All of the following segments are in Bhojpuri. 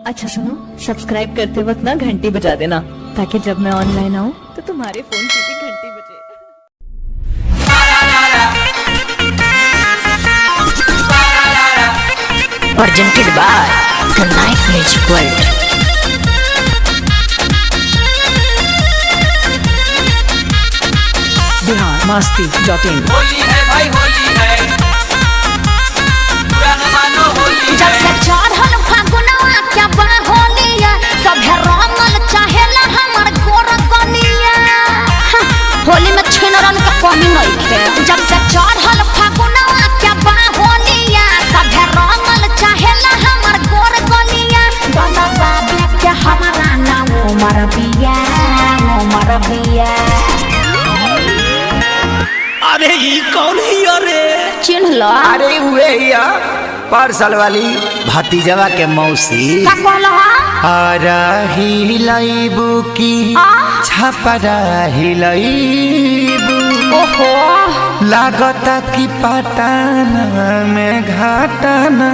अच्छा सुनो, सब्सक्राइब करते वक्त ना घंटी बजा देना ताकि जब मैं ऑनलाइन आऊँ तो तुम्हारे फोन की भी घंटी बजे। Presented by The Night Music World. biharmasti.in Holi है भाई होली है, पुराना मानो होली जब है। से चढ़ल फागुनवा क्या बा होलिया, सभे रंगल चाहेला हमर गोर कनिया। होली में छिनरन का कमी नहीं है। जब से चढ़ल फागुनवा क्या बा होलिया, सभे रंगल चाहेला हमर गोर कनिया। बाबा बाबे के हमारा नाम उमर बिया, उमर बिया। अरे ये कौन है अरे? चिन्ह लो। अरे हुए या पार्सल वाली भतीजवा के मौसी। का कहलो हा? आरा हिलाइबू की छपरा हिलाइबू। ओहो लागता की पटाना में घाटाना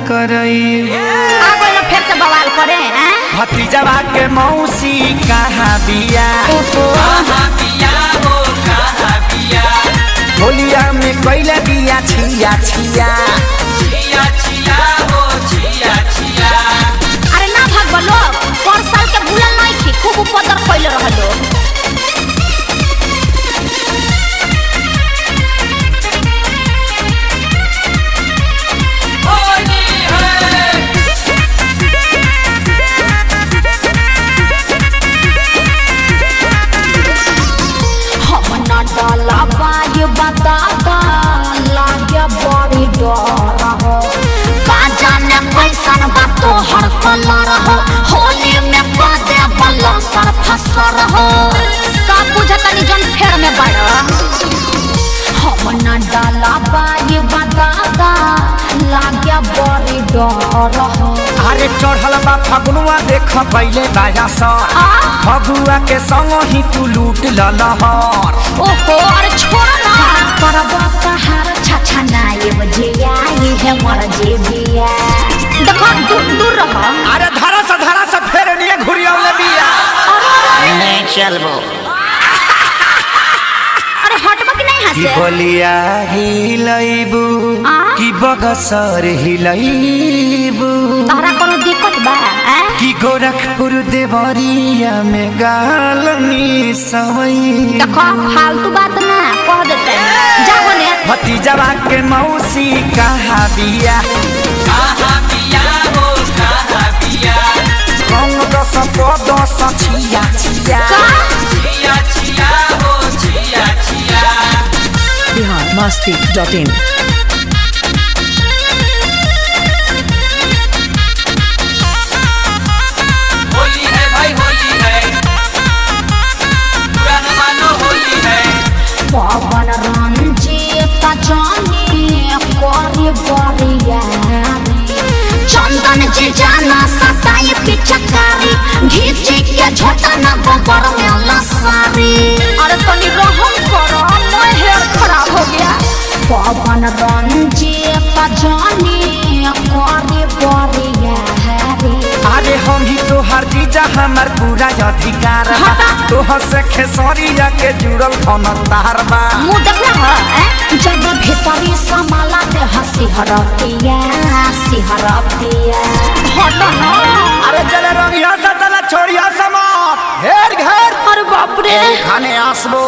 करई। आगो ना फिर से बवाल करे हैं? भतीजवा के मौसी कहाँ बिया? कहाँ बिया हो कहाँ बिया, होलिया में कैला बिया छिया छिया। छिया छिया हो छिया छिया। अरे ना भागो लोग, पर साल के भूलल नहीं थी, खूब उपद्रव कैले रहलो। होली है हम ना डाला बाज बताता, लागे बड़ी डर हो। का जाने कैसन बा तोहर कलर हो, होली में बादे बल्ला सर फसर हो। सब बुझतनी जन फेर में बड़ा। हम ना डाला बाज बताता, लागे बड़ी डर हो। अरे चढ़ल बा फगुआ देख पहले बाया सर। फगुआ के संग ही तू लूट ललहर। ओहो अरे छोड़ ना। करबो पहाड़ छछा नाये बजिया, ये है मर जेबिया। देखो दूर दूर रहो। अरे धरा से फेर निये घुरियावले बिया। नहीं चलबो। अरे हटबो कि नहीं की हंसे? बोलिया हिलाइबू की बगसर हिलाइबू। तहरा कोनो दिक्कत बा? की गोरखपुर देवरिया में गालनी सवई। देखो फालतू बात ना कह देते। जा बोले भतीजवा के मौसी कहाँ बिया? कहाँ बिया हो कहाँ बिया, रंग दस दस छिया छिया। छिया छिया हो छिया छिया। biharmasti.in होली है भाई होली है, पुराना मानो होली है। पवन रंजीत जानी करी बरिया। चंदन जी जाना सताई पिचकारी, घीची के झोटा ना गोबर में लसारी। अरे तनी रहम करो, मैं हेयर खराब हो गया। पवन रंजीत जानी करी बरिया। अरे हम ही तो हर चीज हमार पूरा अधिकार बा। तोह से खेसरिया के जुड़ल खन तार बा। मुँह देखना है जब भीतरी समाला ते हंसी हरतिया, सिहरतिया। हटो ना। अरे चले रंगिया से तला छोड़िया समात घेर घेर। अरे बाप रे। खाने आसबो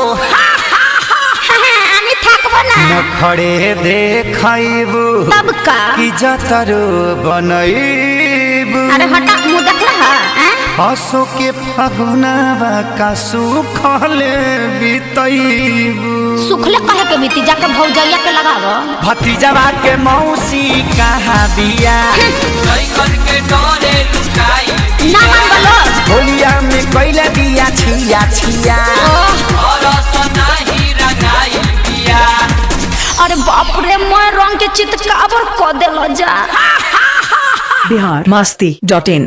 আমি থাকবো না। नखड़े देखाइबू तब का? की जतरो बनैबू। अरे हटा मुँह देखला है? हसो के फगुनावा का सुखले बितैबू। सुखले कहे के बीती, जाके भौजैया के लगावो। भतीजवा के मौसी कहाँ बिया? नहीं करके डरे लुकाई ना मन बोलो। होलिया में कैला बिया छिया छिया। और नहीं रंगाई बिया। अरे बाप रे, मैं रंग के चितकाबर क देलो जा। biharmasti.in